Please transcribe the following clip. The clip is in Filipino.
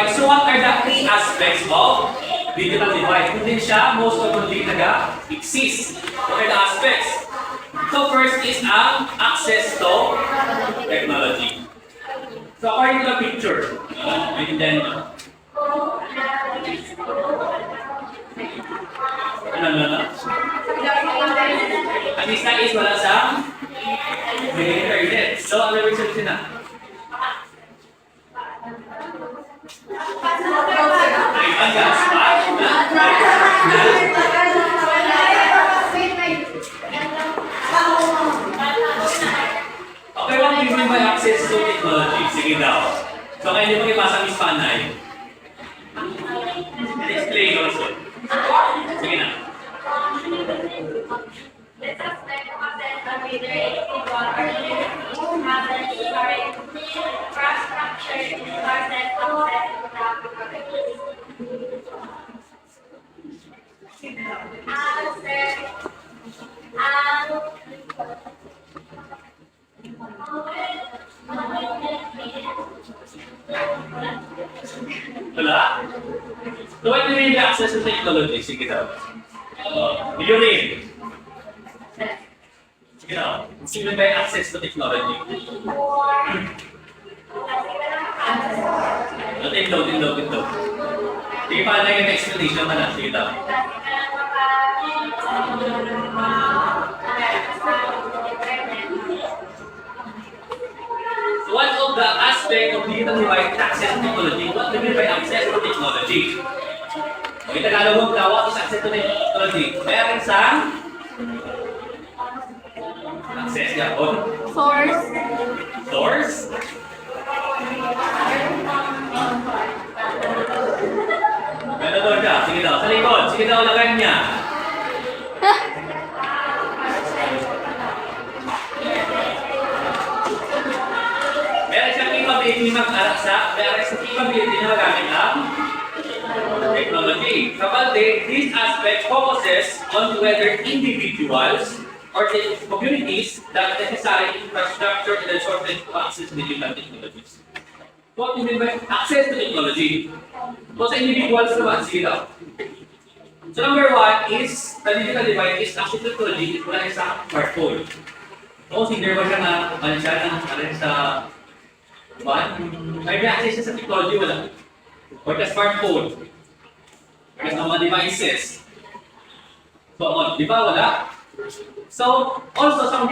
device. So what are the three aspects of digital device? Hindi siya most commonly nag-exist. What are the aspects? So first is ang access to technology. So according to the picture, Nintendo. Ano? Ang isa is wala sa internet. So ano yung solution na? Okay, what do you mean by access to technology? Sige daw. So kaya hindi mo ipasa Miss Panay. Explain also. Sige na. This aspect of access are related to water, infrastructure, process, Wala? So what do you mean by access to technology? Sige daw. You read. Sige daw. Sige by access to technology. Ito. Sige pa na yung explanation ka na. Sige daw. So one of the aspect of digital device is access to technology. What do you mean by access to technology? Okay, Tagalog mo, what is access to technology? Meron sa access niya on source. Ano doon ka? Sige daw, sa likod. Sige daw, lagan niya. Meron siyang capability mag-araksa, meron siyang capability na magamit ang technology. Kapag this aspect focuses on whether individuals or the communities that necessary infrastructure and shortage to access digital technologies. What do you mean by access to technology? So sa individuals naman, sige daw. So number one is, the digital device is access to technology is wala sa smartphone. So sindir ba siya na, ano siya, sa may access siya sa technology, wala. Or the smartphone. Or sa mga devices. So, di ba wala? So, also, some